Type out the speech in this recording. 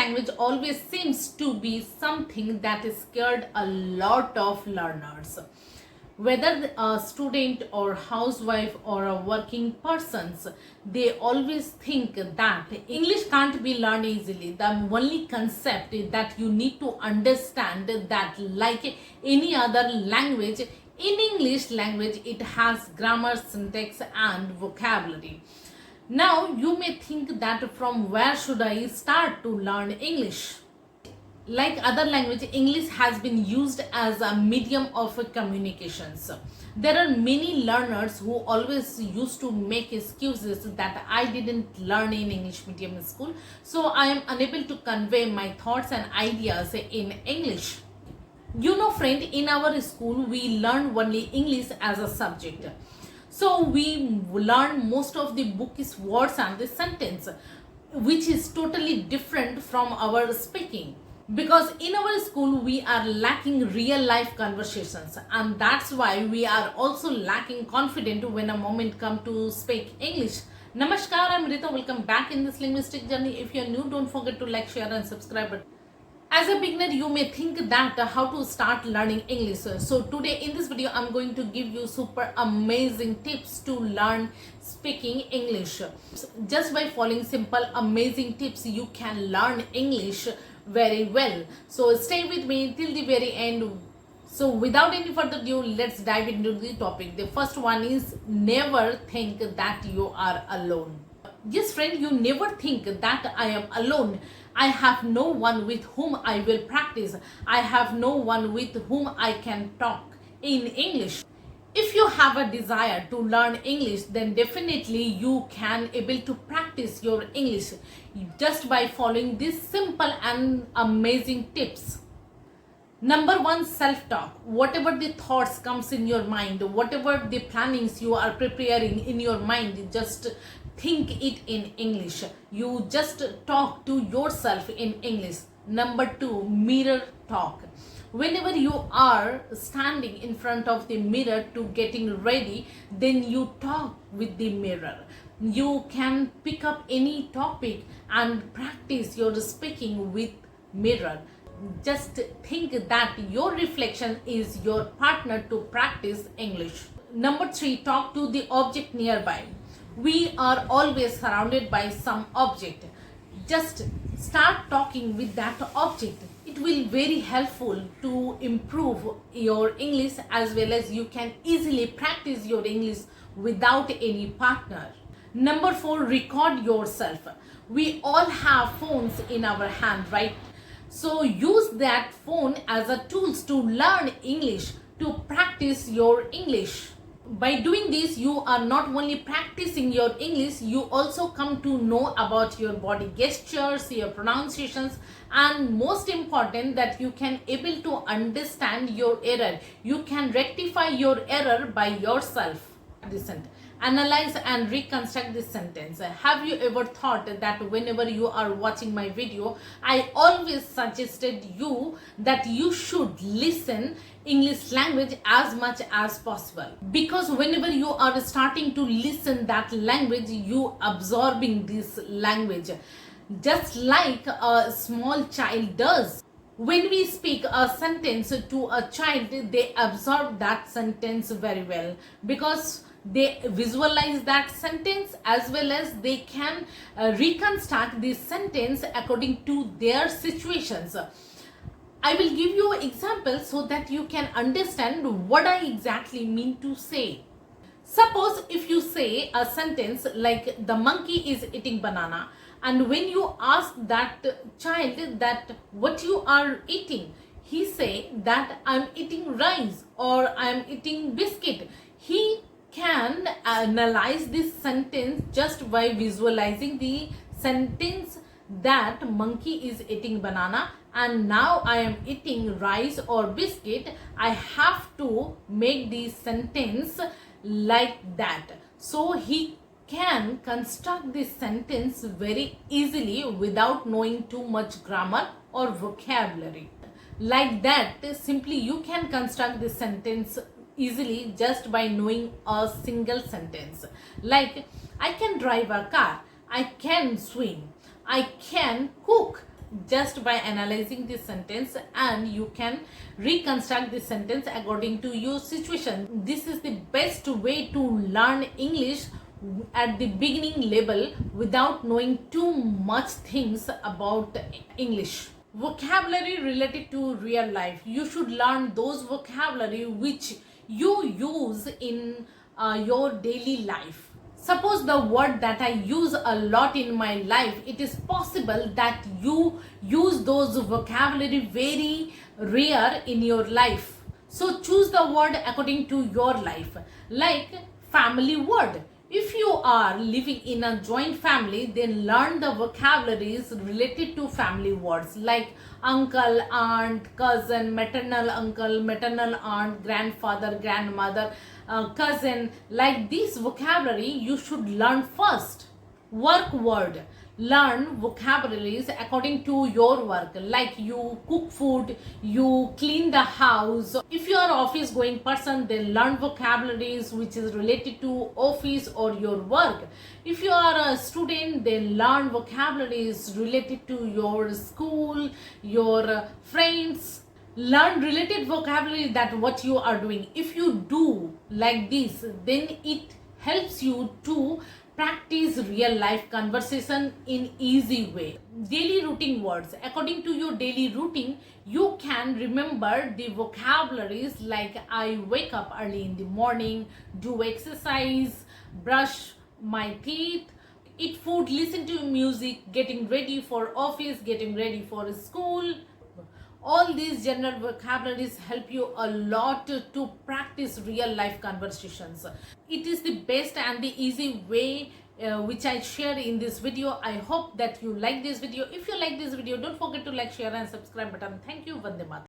language always seems to be something that scared a lot of learners. Whether a student or housewife or a working persons, they always think that English can't be learned easily. The only concept is that you need to understand that like any other language, in English language it has grammar, syntax and vocabulary. Now you may think that from where should I start to learn English? Like other language, English has been used as a medium of communications. There are many learners who always used to make excuses that I didn't learn in English medium school, so I am unable to convey my thoughts and ideas in English. You know friend, in our school we learn only English as a subject. So we learn most of the book is words and the sentence, which is totally different from our speaking. Because in our school we are lacking real life conversations, and that's why we are also lacking confidence when a moment come to speak English. Namaskar, I'm Rita. Welcome back in this linguistic journey. If you're new, don't forget to like, share and subscribe. As a beginner, you may think that how to start learning English. So today in this video, I'm going to give you super amazing tips to learn speaking English. Just by following simple amazing tips, you can learn English very well. So stay with me till the very end. So without any further ado, let's dive into the topic. The first one is never think that you are alone. Yes friend, you never think that I am alone. I have no one with whom I will practice. I have no one with whom I can talk in English. If you have a desire to learn English, then definitely you can able to practice your English just by following these simple and amazing tips. Number one, self-talk. Whatever the thoughts comes in your mind, whatever the plannings you are preparing in your mind, just think it in English. You just talk to yourself in English. Number two, mirror talk. Whenever you are standing in front of the mirror to getting ready, then you talk with the mirror. You can pick up any topic and practice your speaking with mirror. Just think that your reflection is your partner to practice English. Number three, talk to the object nearby. We are always surrounded by some object. Just start talking with that object. It will very helpful to improve your English, as well as you can easily practice your English without any partner. Number four, record yourself. We all have phones in our hand, right? So use that phone as a tools to learn English, to practice your English. By doing this, you are not only practicing your English, you also come to know about your body gestures, your pronunciations, and most important that you can able to understand your error. You can rectify your error by yourself. Listen, analyze and reconstruct this sentence. Have you ever thought that whenever you are watching my video, I always suggested you that you should listen English language as much as possible, because whenever you are starting to listen that language, you absorbing this language just like a small child does. When we speak a sentence to a child, they absorb that sentence very well, because they visualize that sentence, as well as they can reconstruct this sentence according to their situations. I will give you examples so that you can understand what I exactly mean to say. Suppose if you say a sentence like the monkey is eating banana, and when you ask that child that what you are eating, he say that I'm eating rice or I'm eating biscuit. He can analyze this sentence just by visualizing the sentence that monkey is eating banana and now I am eating rice or biscuit. I have to make the sentence like that. So he can construct this sentence very easily without knowing too much grammar or vocabulary. Like that, simply you can construct this sentence easily just by knowing a single sentence. Like, I can drive a car, I can swim, I can cook. just by analyzing this sentence, and you can reconstruct this sentence according to your situation. This is the best way to learn English at the beginning level without knowing too much things about English. Vocabulary related to real life. You should learn those vocabulary which you use in your daily life. Suppose the word that I use a lot in my life, it is possible that you use those vocabulary very rare in your life. So choose the word according to your life. Like family word. If you are living in a joint family, then learn the vocabularies related to family words like uncle, aunt, cousin, maternal uncle, maternal aunt, grandfather, grandmother, cousin. Like this vocabulary you should learn first. Work word. Learn vocabularies according to your work, like you cook food, you clean the house. If you are office going person, then learn vocabularies which is related to office or your work. If you are a student, then learn vocabularies related to your school, your friends. Learn related vocabulary that what you are doing. If you do like this, then it helps you to practice real life conversation in easy way. Daily routine words. According to your daily routine, you can remember the vocabularies like I wake up early in the morning, do exercise, brush my teeth, eat food, listen to music, getting ready for office, getting ready for school. All these general vocabularies help you a lot to practice real life conversations. It is the best and the easy way which I share in this video. I hope that you like this video. If you like this video, don't forget to like, share and subscribe button. Thank you. Vande Mataram.